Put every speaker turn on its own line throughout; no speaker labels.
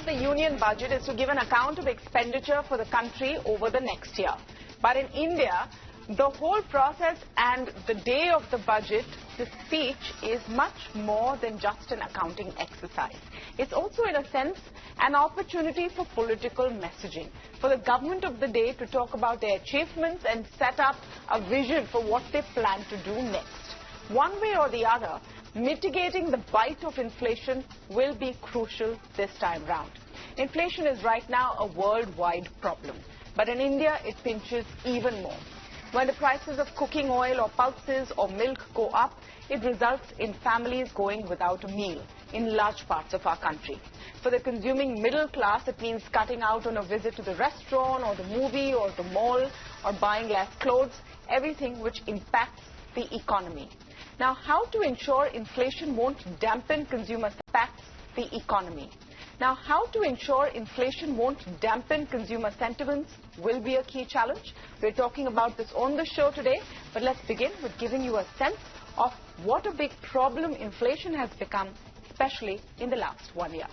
the union budget is to give an account of expenditure for the country over the next year. But in India, the whole process and the day of the budget, the speech, is much more than just an accounting exercise. It's also, in a sense, an opportunity for political messaging, for the government of the day to talk about their achievements and set up a vision for what they plan to do next. One way or the other, mitigating the bite of inflation will be crucial this time round. Inflation is right now a worldwide problem, but in India it pinches even more. When the prices of cooking oil or pulses or milk go up, it results in families going without a meal in large parts of our country. For the consuming middle class, it means cutting out on a visit to the restaurant or the movie or the mall or buying less clothes, everything which impacts the economy. Now, how to ensure inflation won't dampen consumer impacts the economy? Now, how to ensure inflation won't dampen consumer sentiments will be a key challenge. We're talking about this on the show today, but let's begin with giving you a sense of what a big problem inflation has become, especially in the last 1 year.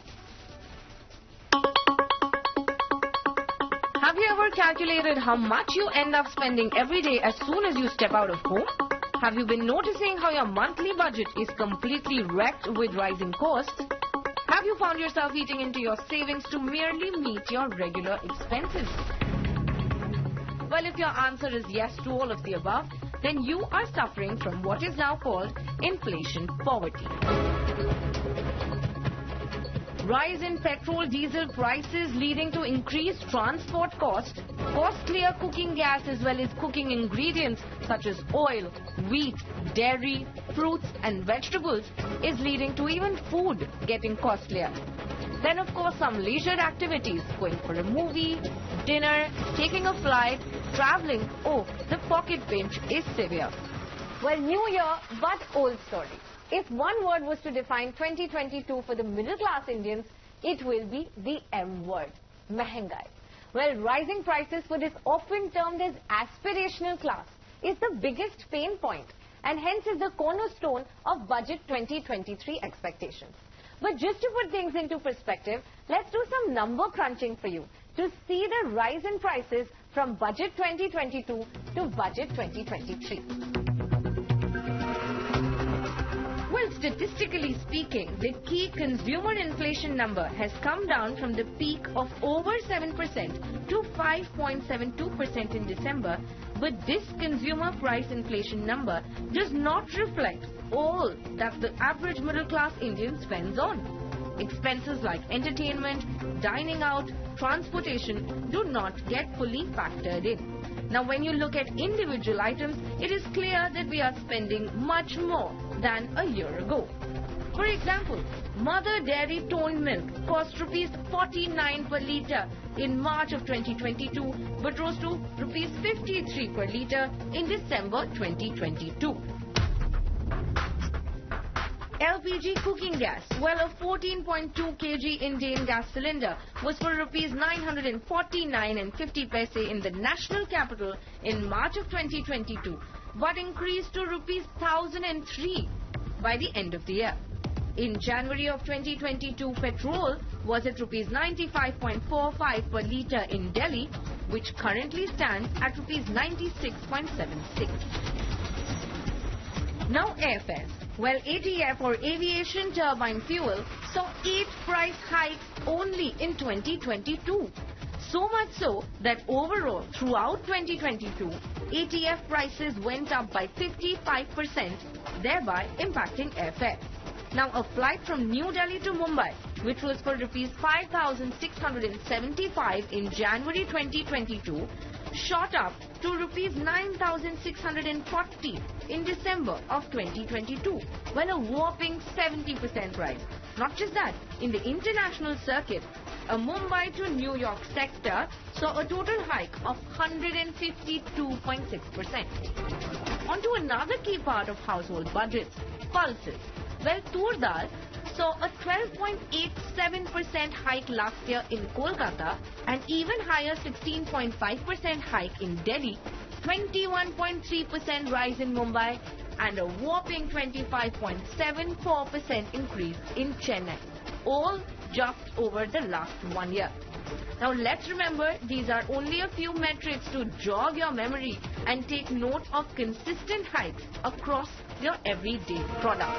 Have you ever calculated how much you end up spending every day as soon as you step out of home? Have you been noticing how your monthly budget is completely wrecked with rising costs? Have you found yourself eating into your savings to merely meet your regular expenses? Well, if your answer is yes to all of the above, then you are suffering from what is now called inflation poverty. Rise in petrol, diesel prices leading to increased transport costs, costlier cooking gas as well as cooking ingredients such as oil, wheat, dairy, fruits and vegetables is leading to even food getting costlier. Then of course some leisure activities, going for a movie, dinner, taking a flight, traveling. Oh, the pocket pinch is severe.
Well, new year but old story. If one word was to define 2022 for the middle class Indians, it will be the M word, Mahangai. Well, rising prices for this often termed as aspirational class is the biggest pain point and hence is the cornerstone of Budget 2023 expectations. But just to put things into perspective, let's do some number crunching for you to see the rise in prices from Budget 2022 to Budget 2023.
Well, statistically speaking, the key consumer inflation number has come down from the peak of over 7% to 5.72% in December, but this consumer price inflation number does not reflect all that the average middle class Indian spends on. Expenses like entertainment, dining out, transportation do not get fully factored in. Now, when you look at individual items, it is clear that we are spending much more than a year ago. For example, Mother Dairy toned milk cost rupees 49 per litre in March of 2022, but rose to rupees 53 per litre in December 2022. LPG cooking gas, well, a 14.2 kg Indian gas cylinder was for rupees 949.50 paise in the national capital in March of 2022, but increased to rupees 1003 by the end of the year. In January of 2022, petrol was at rupees 95.45 per litre in Delhi, which currently stands at rupees 96.76. Now airfares. Well, ATF or aviation turbine fuel saw 8 price hikes only in 2022. So much so that overall throughout 2022, ATF prices went up by 55%, thereby impacting airfare. Now a flight from New Delhi to Mumbai, which was for rupees 5,675 in January 2022, shot up to rupees 9,640 in December of 2022, when a whopping 70% rise. Not just that, in the international circuit, a Mumbai to New York sector saw a total hike of 152.6%. On to another key part of household budgets, pulses. Well, tur dal saw a 12.87% hike last year in Kolkata, an even higher 16.5% hike in Delhi, 21.3% rise in Mumbai, and a whopping 25.74% increase in Chennai, all just over the last 1 year. Now let's remember, these are only a few metrics to jog your memory and take note of consistent hikes across your everyday product.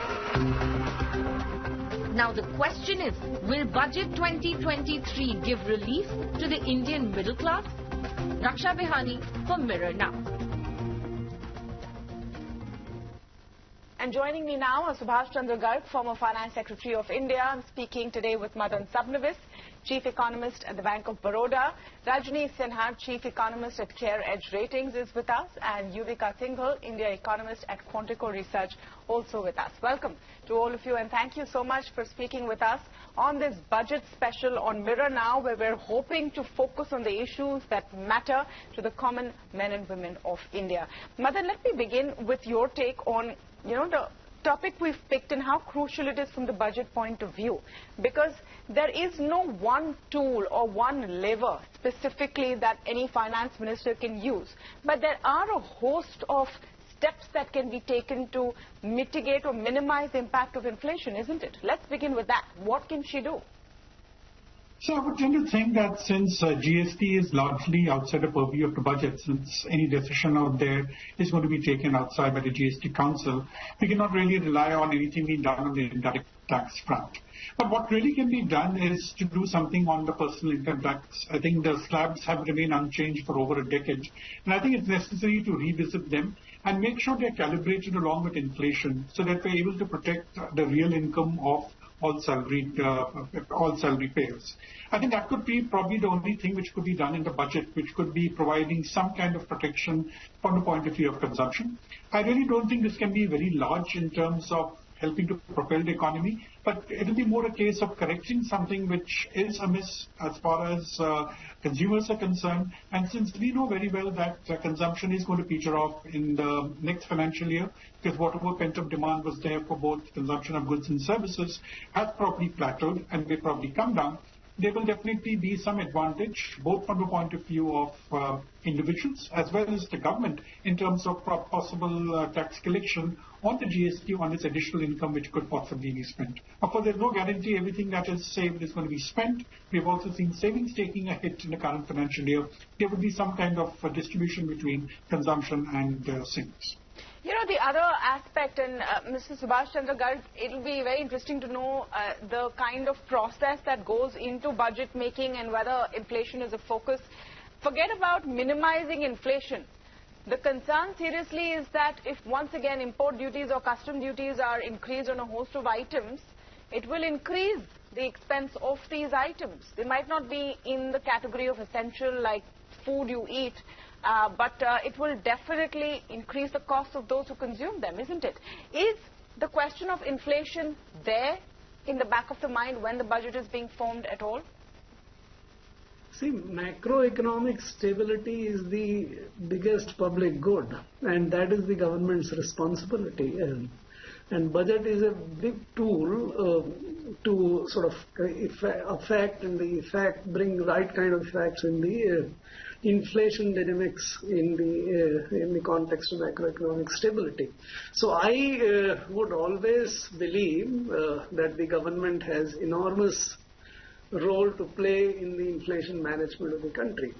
Now the question is, will Budget 2023 give relief to the Indian middle class? Raksha Behani for Mirror Now.
And joining me now are Subhash Chandra Garg, former Finance Secretary of India. I'm speaking today with Madan Sabnavis, Chief Economist at the Bank of Baroda. Rajani Sinha, Chief Economist at CareEdge Ratings, is with us. And Yuvika Singhal, India Economist at Quantico Research, also with us. Welcome to all of you, and thank you so much for speaking with us on this budget special on Mirror Now, where we're hoping to focus on the issues that matter to the common men and women of India. Madan, let me begin with your take on the topic we've picked and how crucial it is from the budget point of view. Because there is no one tool or one lever specifically that any finance minister can use. But there are a host of steps that can be taken to mitigate or minimize the impact of inflation, isn't it? Let's begin with that. What can she do?
So I would tend to think that since GST is largely outside the purview of the budget, since any decision out there is going to be taken outside by the GST Council, we cannot really rely on anything being done on the indirect tax front. But what really can be done is to do something on the personal income tax. I think the slabs have remained unchanged for over a decade, and I think it's necessary to revisit them and make sure they're calibrated along with inflation so that we're able to protect the real income of all salary payers. I think that could be probably the only thing which could be done in the budget, which could be providing some kind of protection from the point of view of consumption. I really don't think this can be very large in terms of helping to propel the economy, but it will be more a case of correcting something which is amiss as far as consumers are concerned. And since we know very well that consumption is going to feature off in the next financial year, because whatever pent-up demand was there for both consumption of goods and services has probably plateaued and will probably come down, there will definitely be some advantage, both from the point of view of individuals as well as the government, in terms of possible tax collection on the GST on its additional income which could possibly be spent. Of course, there's no guarantee everything that is saved is going to be spent. We've also seen savings taking a hit in the current financial year. There will be some kind of distribution between consumption and savings.
The other aspect, and Mr. Subhash Chandra Garg, it will be very interesting to know the kind of process that goes into budget making and whether inflation is a focus. Forget about minimizing inflation. The concern seriously is that if once again import duties or custom duties are increased on a host of items, it will increase the expense of these items. They might not be in the category of essential like food you eat, but it will definitely increase the cost of those who consume them, isn't it? Is the question of inflation there in the back of the mind when the budget is being formed at all?
See, macroeconomic stability is the biggest public good, and that is the government's responsibility. And budget is a big tool to sort of affect and the effect, bring right kind of effects in the inflation dynamics in the context of macroeconomic stability. So I would always believe that the government has enormous role to play in the inflation management of the country.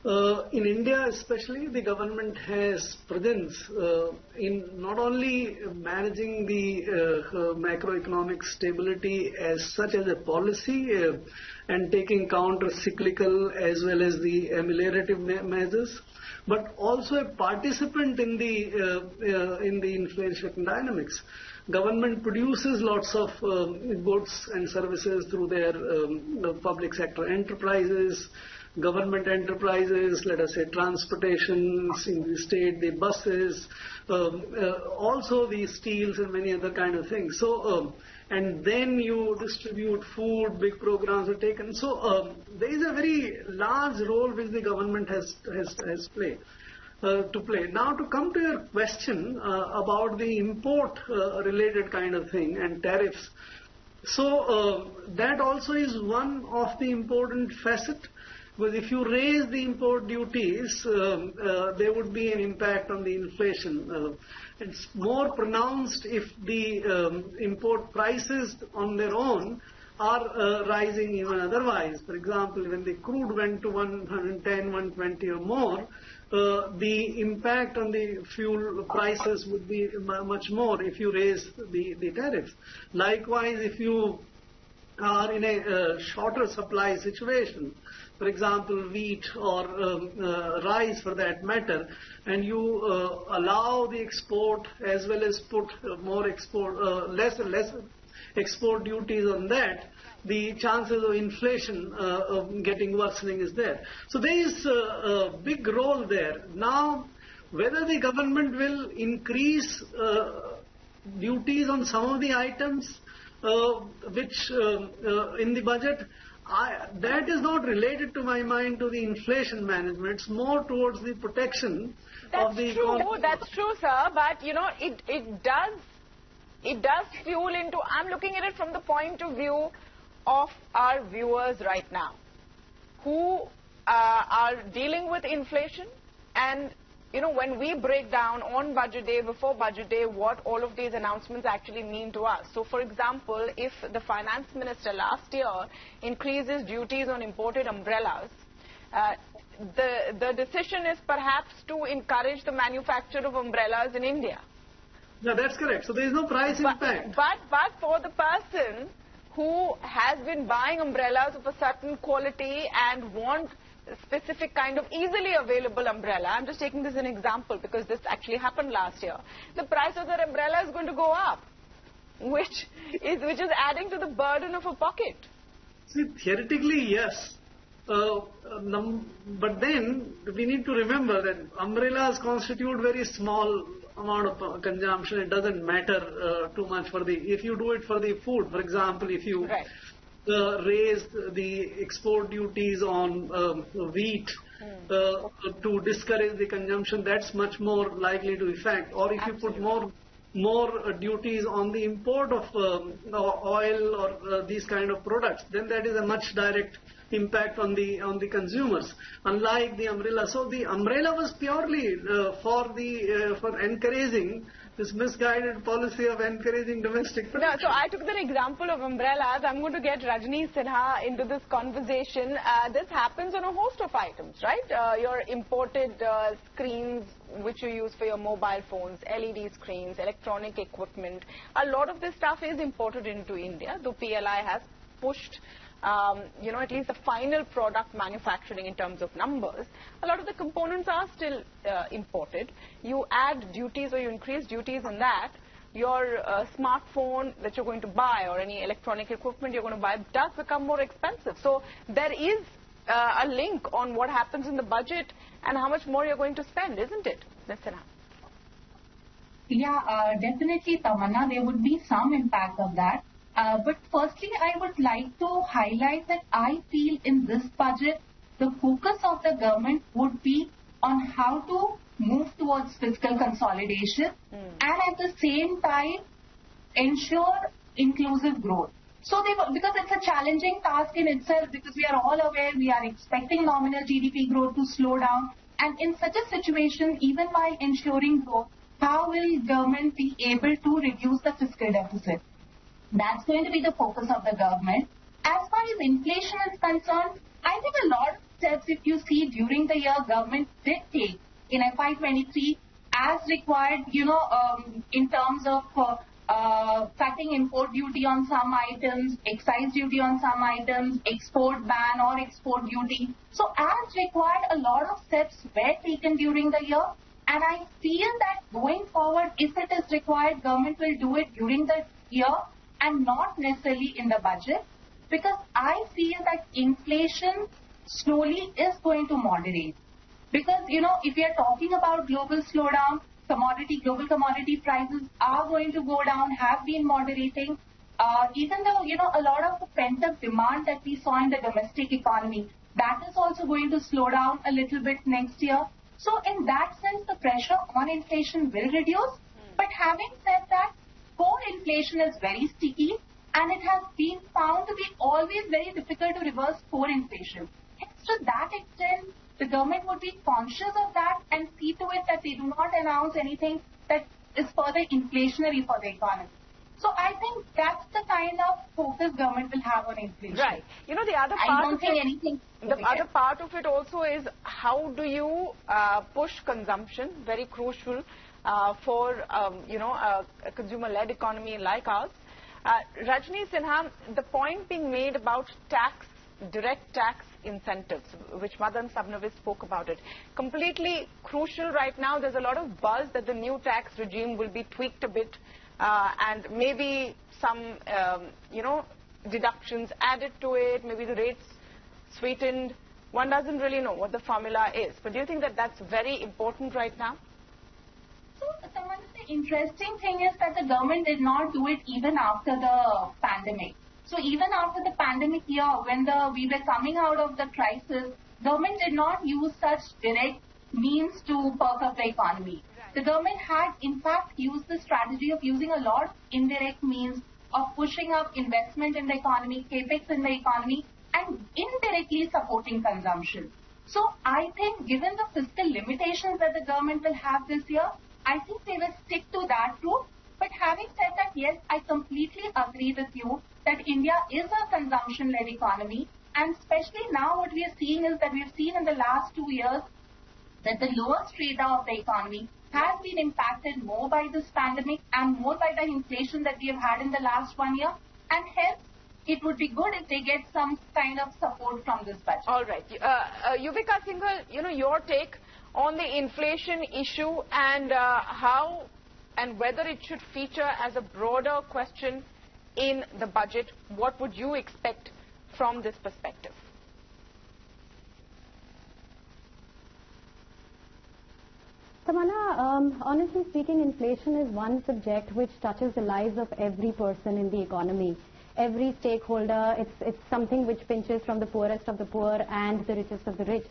In India especially, the government has presence in not only managing the macroeconomic stability as such as a policy and taking counter-cyclical as well as the ameliorative measures, but also a participant in the inflation dynamics. Government produces lots of goods and services through their public sector enterprises, government enterprises, let us say transportation in the state, the buses, also the steels and many other kind of things. So, and then you distribute food, big programs are taken. So there is a very large role which the government has played. To play. Now to come to your question about the import related kind of thing and tariffs. So that also is one of the important facet, because if you raise the import duties, there would be an impact on the inflation. It's more pronounced if the import prices on their own are rising even otherwise. For example, when the crude went to 110, 120 or more, the impact on the fuel prices would be much more if you raise the tariffs. Likewise, if you are in a shorter supply situation, for example, wheat or rice for that matter, and you allow the export as well as put more export, less and less export duties on that, the chances of inflation of getting worsening is there. So there is a big role there. Now, whether the government will increase duties on some of the items which in the budget, that is not related to my mind to the inflation management. It's more towards the protection of the economy.
That's true, sir. But you know, it does fuel into. I'm looking at it from the point of view of our viewers right now, who are dealing with inflation. And you know, when we break down on budget day, before budget day, what all of these announcements actually mean to us. So, for example, if the finance minister last year increases duties on imported umbrellas, the decision is perhaps to encourage the manufacture of umbrellas in India.
No, that's correct. So there is no price impact.
But for the person who has been buying umbrellas of a certain quality and want specific kind of easily available umbrella, I'm just taking this as an example because this actually happened last year, the price of that umbrella is going to go up, which is adding to the burden of a pocket.
See, theoretically, yes. But then we need to remember that umbrellas constitute very small amount of consumption. It doesn't matter too much for if you do it for the food. For example, if you raise the export duties on wheat to discourage the consumption, that's much more likely to effect. Or if you put more duties on the import of oil or these kind of products, then that is a much direct impact on the consumers, unlike the umbrella. So the umbrella was purely for encouraging this misguided policy of encouraging domestic production.
No, so I took the example of umbrellas. I'm going to get Rajani Sinha into this conversation. This happens on a host of items, right? Your imported screens which you use for your mobile phones, LED screens, electronic equipment. A lot of this stuff is imported into India, though PLI has pushed you know, at least the final product manufacturing in terms of numbers. A lot of the components are still imported. You add duties or you increase duties on that, your smartphone that you're going to buy or any electronic equipment you're going to buy does become more expensive. So there is a link on what happens in the budget and how much more you're going to spend, isn't it, Ms. Sinha?
Yeah, definitely, Tamanna, there would be some impact of that. But firstly, I would like to highlight that I feel in this budget, the focus of the government would be on how to move towards fiscal consolidation and at the same time ensure inclusive growth. So because it's a challenging task in itself, because we are all aware we are expecting nominal GDP growth to slow down, and in such a situation, even while ensuring growth, how will government be able to reduce the fiscal deficit? That's going to be the focus of the government. As far as inflation is concerned, I think a lot of steps, if you see during the year, government did take in FY23 as required, you know, in terms of cutting import duty on some items, excise duty on some items, export ban or export duty. So as required, a lot of steps were taken during the year. And I feel that going forward, if it is required, government will do it during the year and not necessarily in the budget, because I feel that inflation slowly is going to moderate. Because, you know, if we are talking about global slowdown, global commodity prices are going to go down, have been moderating. Even though, you know, a lot of the pent-up demand that we saw in the domestic economy, that is also going to slow down a little bit next year. So in that sense, the pressure on inflation will reduce. But having said that, core inflation is very sticky and it has been found to be always very difficult to reverse core inflation. Hence, to that extent, the government would be conscious of that and see to it that they do not announce anything that is further inflationary for the economy. So I think that's the kind of focus government will have on inflation.
Right. You know, the other
I
part
don't
of
think
it,
anything.
the other part of it also is how do you push consumption, very crucial for, you know, a consumer-led economy like ours. Rajani Sinha, the point being made about tax, direct tax incentives, which Madan Sabnavis spoke about it, completely crucial right now. There's a lot of buzz that the new tax regime will be tweaked a bit and maybe some, you know, deductions added to it, maybe the rates sweetened. One doesn't really know what the formula is. But do you think that that's very important right now?
So, Taman, the interesting thing is that the government did not do it even after the pandemic. So even after the pandemic year, when we were coming out of the crisis, government did not use such direct means to perk up the economy. Right. The government had, in fact, used the strategy of using a lot of indirect means of pushing up investment in the economy, capex in the economy, and indirectly supporting consumption. So I think given the fiscal limitations that the government will have this year, I think they will stick to that route. But having said that, yes, I completely agree with you that India is a consumption-led economy, and especially now what we are seeing is that we have seen in the last 2 years that the lower strata of the economy has been impacted more by this pandemic and more by the inflation that we have had in the last 1 year, and hence it would be good if they get some kind of support from this budget.
All right. Yuvika Singhal, you know, your take on the inflation issue and how and whether it should feature as a broader question in the budget. What would you expect from this perspective?
Tamanna, honestly speaking, inflation is one subject which touches the lives of every person in the economy. Every stakeholder, it's something which pinches from the poorest of the poor and the richest of the rich.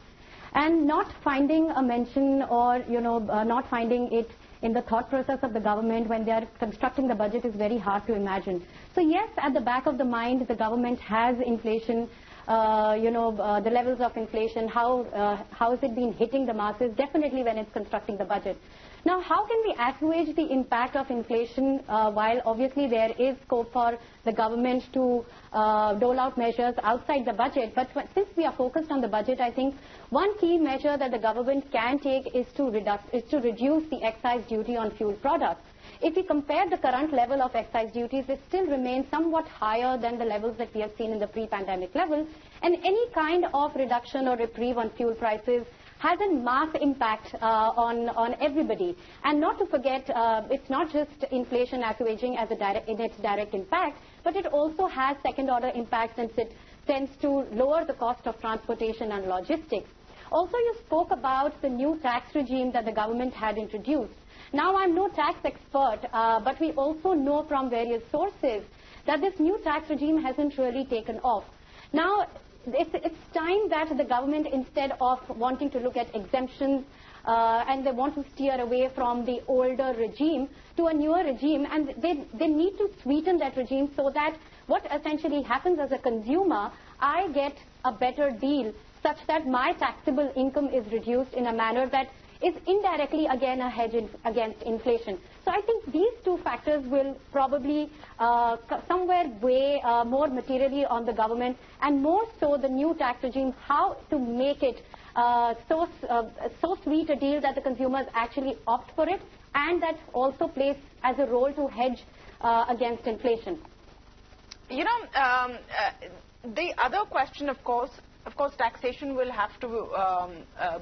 And not finding a mention or, you know, not finding it in the thought process of the government when they are constructing the budget is very hard to imagine. So yes, at the back of the mind, the government has inflation, the levels of inflation, how has it been hitting the masses, definitely when it's constructing the budget. Now, how can we assuage the impact of inflation while obviously there is scope for the government to dole out measures outside the budget? But since we are focused on the budget, I think one key measure that the government can take is to reduce the excise duty on fuel products. If we compare the current level of excise duties, it still remains somewhat higher than the levels that we have seen in the pre-pandemic level. And any kind of reduction or reprieve on fuel prices has a mass impact on everybody. And not to forget, it's not just inflation assuaging in its direct impact, but it also has second-order impacts since it tends to lower the cost of transportation and logistics. Also, you spoke about the new tax regime that the government had introduced. Now, I'm no tax expert, but we also know from various sources that this new tax regime hasn't really taken off. Now, it's time that the government, instead of wanting to look at exemptions and they want to steer away from the older regime to a newer regime, and they need to sweeten that regime so that what essentially happens as a consumer, I get a better deal such that my taxable income is reduced in a manner that is indirectly again a hedge against inflation. So I think these two factors will probably somewhere weigh more materially on the government, and more so the new tax regime, how to make it so sweet a deal that the consumers actually opt for it, and that also plays as a role to hedge against inflation.
You know, the other question, of course, taxation will have to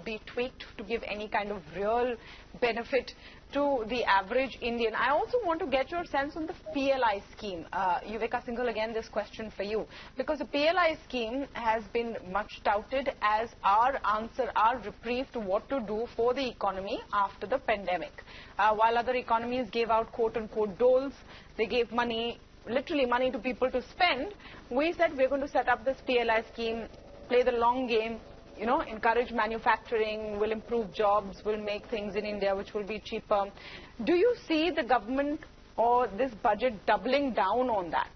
be tweaked to give any kind of real benefit to the average Indian. I also want to get your sense on the PLI scheme. Yuvika Singhal, again, this question for you. Because the PLI scheme has been much touted as our answer, our reprieve to what to do for the economy after the pandemic. While other economies gave out quote-unquote doles, they gave money, literally money to people to spend, we said we're going to set up this PLI scheme, play the long game, you know, encourage manufacturing, will improve jobs, will make things in India which will be cheaper. Do you see the government or this budget doubling down on that?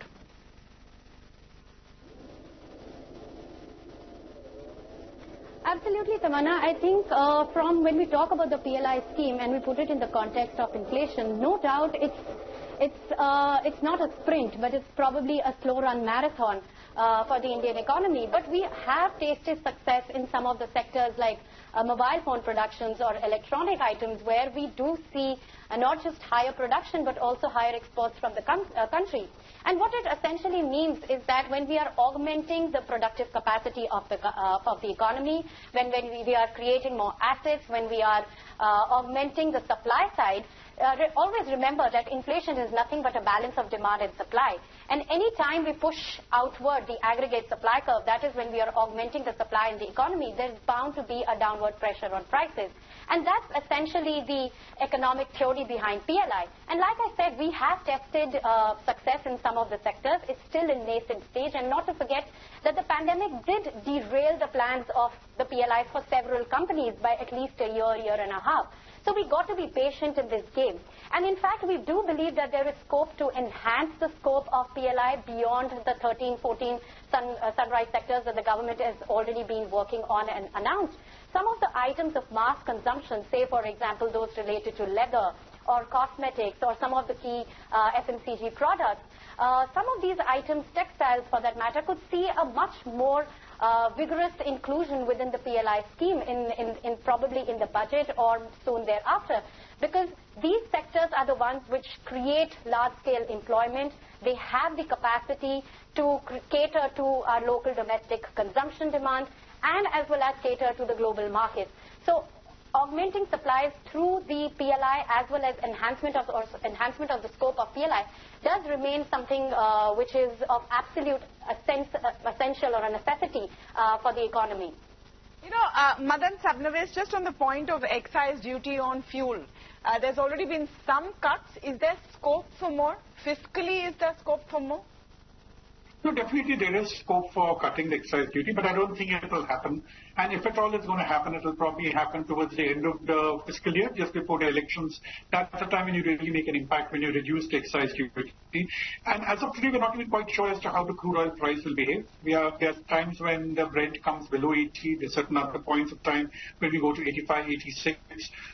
Absolutely, Tamanna. I think from when we talk about the PLI scheme and we put it in the context of inflation, no doubt it's not a sprint, but it's probably a slow run marathon for the Indian economy. But we have tasted success in some of the sectors like mobile phone productions or electronic items, where we do see not just higher production but also higher exports from the country. And what it essentially means is that when we are augmenting the productive capacity of the economy, when we are creating more assets, when we are augmenting the supply side, always remember that inflation is nothing but a balance of demand and supply. And any time we push outward the aggregate supply curve, that is when we are augmenting the supply in the economy, there's bound to be a downward pressure on prices. And that's essentially the economic theory behind PLI. And like I said, we have tested success in some of the sectors. It's still in nascent stage. And not to forget that the pandemic did derail the plans of the PLI for several companies by at least a year and a half. So we got to be patient in this game. And in fact, we do believe that there is scope to enhance the scope of PLI beyond the 13, 14 sunrise sectors that the government has already been working on and announced. Some of the items of mass consumption, say for example those related to leather or cosmetics or some of the key FMCG products, some of these items, textiles for that matter, could see a much more vigorous inclusion within the PLI scheme in probably in the budget or soon thereafter, because these sectors are the ones which create large-scale employment. They have the capacity to cater to our local domestic consumption demand and as well as cater to the global markets. So augmenting supplies through the PLI as well as enhancement of the scope of PLI does remain something which is of absolute essential or a necessity for the economy.
You know, Madan Sabnavis, just on the point of excise duty on fuel, there's already been some cuts. Is there scope for more? Fiscally, is there scope for more?
No, definitely there is scope for cutting the excise duty, but I don't think it will happen. And if at all it's going to happen, it will probably happen towards the end of the fiscal year, just before the elections. That's the time when you really make an impact, when you reduce the excise duty. And as of today, we're not even quite sure as to how the crude oil price will behave. There are times when the Brent comes below 80. There's certain other points of time when we go to 85, 86.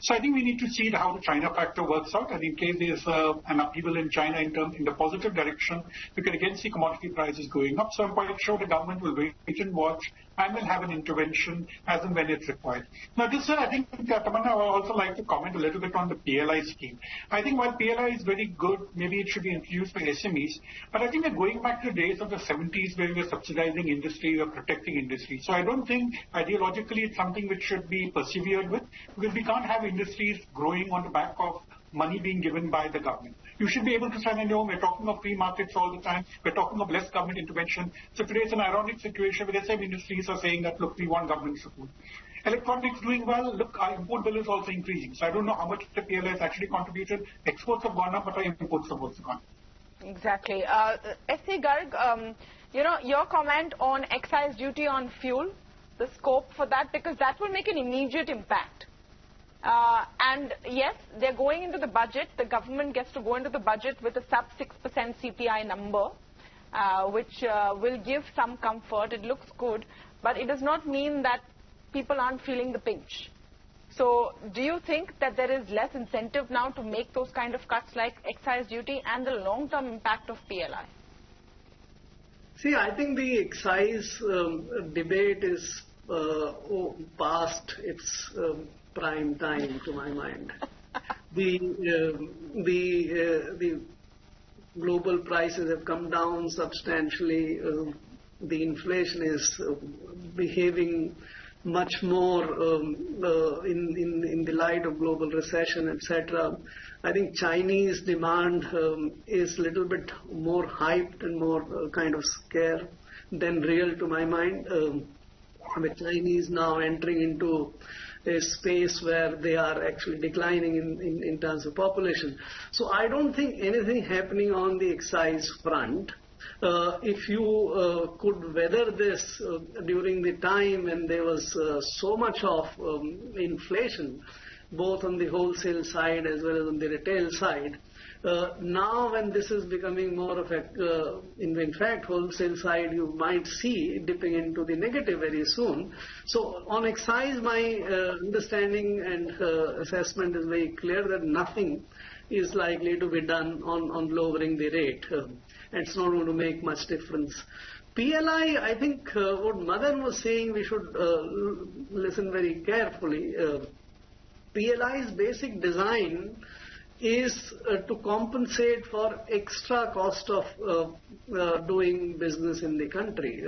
So I think we need to see how the China factor works out. And in case there's an upheaval in China in the positive direction, we can again see commodity prices going up. So I'm quite sure the government will wait and watch and will have an intervention as and when it's required. Now, this I think, Tamanna, I would also like to comment a little bit on the PLI scheme. I think while PLI is very good, maybe it should be introduced by SMEs, but I think we're going back to the days of the 70s where we were subsidizing industry or protecting industry. So I don't think ideologically it's something which should be persevered with, because we can't have industries growing on the back of money being given by the government. You should be able to stand on your own. We're talking of free markets all the time. We're talking of less government intervention. So today it's an ironic situation where the same industries are saying that, look, we want government support. Electronics doing well. Look, our import bill is also increasing. So I don't know how much the PLI has actually contributed. Exports have gone up, but our imports have also gone up.
Exactly. S.C. Garg, you know, your comment on excise duty on fuel, the scope for that, because that will make an immediate impact. And yes, they're going into the budget. The government gets to go into the budget with a sub 6% CPI number, which will give some comfort. It looks good, but it does not mean that people aren't feeling the pinch. So do you think that there is less incentive now to make those kind of cuts like excise duty and the long-term impact of PLI?
See, I think the excise debate is past its prime time, to my mind. The global prices have come down substantially. The inflation is behaving much more in the light of global recession, etc. I think Chinese demand is a little bit more hyped and more kind of scare than real, to my mind. The Chinese now entering into a space where they are actually declining in terms of population. So I don't think anything happening on the excise front. If you could weather this during the time when there was so much of inflation, both on the wholesale side as well as on the retail side, now when this is becoming more of a, in fact, wholesale side, you might see dipping into the negative very soon. So on excise, my understanding and assessment is very clear that nothing is likely to be done on lowering the rate. It's not going to make much difference. PLI, I think what Madan was saying, we should listen very carefully. PLI's basic design is to compensate for extra cost of doing business in the country.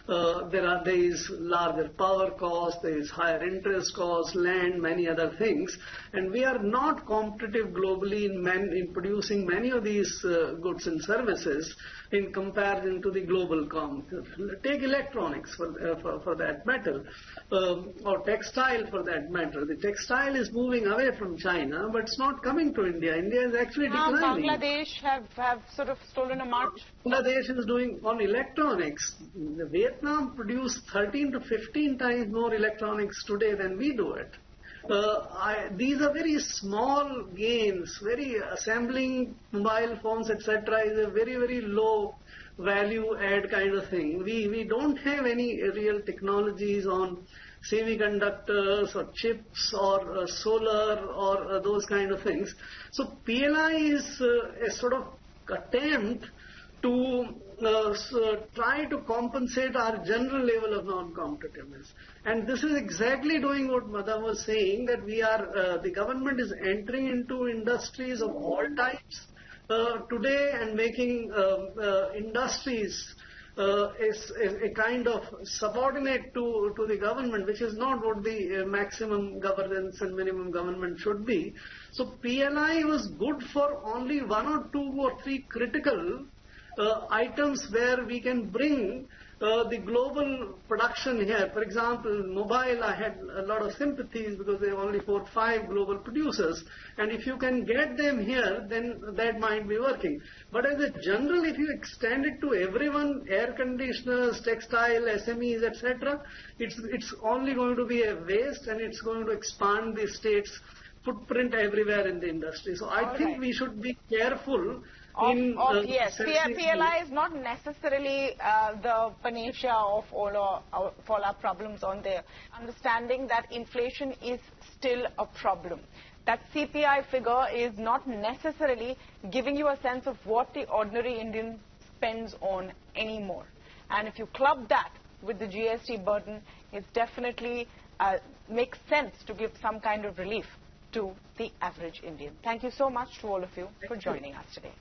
There is larger power costs, there is higher interest costs, land, many other things, and we are not competitive globally in producing many of these goods and services in comparison to the global Take electronics for that matter, or textile for that matter. The textile is moving away from China, but it's not coming to India. India is actually declining.
Bangladesh have sort of stolen a march.
Bangladesh is doing on electronics. Vietnam produce 13 to 15 times more electronics today than we do it. These are very small gains. Assembling mobile phones, etc., is a very low value add kind of thing. We don't have any real technologies on semiconductors or chips or solar or those kind of things. So PLI is a sort of attempt to try to compensate our general level of non-competitiveness. And this is exactly doing what Madam was saying, that the government is entering into industries of all types today and making industries is a kind of subordinate to the government, which is not what the maximum governance and minimum government should be. So PLI was good for only 1 or 2 or 3 critical items where we can bring the global production here. For example, mobile, I had a lot of sympathies because there are only 4 or 5 global producers. And if you can get them here, then that might be working. But as a general, if you extend it to everyone, air conditioners, textile, SMEs, etc., it's only going to be a waste, and it's going to expand the state's footprint everywhere in the industry. So I think we should be careful.
Yes, PLI is not necessarily the panacea of all our problems on there. Understanding that inflation is still a problem. That CPI figure is not necessarily giving you a sense of what the ordinary Indian spends on anymore. And if you club that with the GST burden, it definitely makes sense to give some kind of relief to the average Indian. Thank you so much to all of you for joining us today.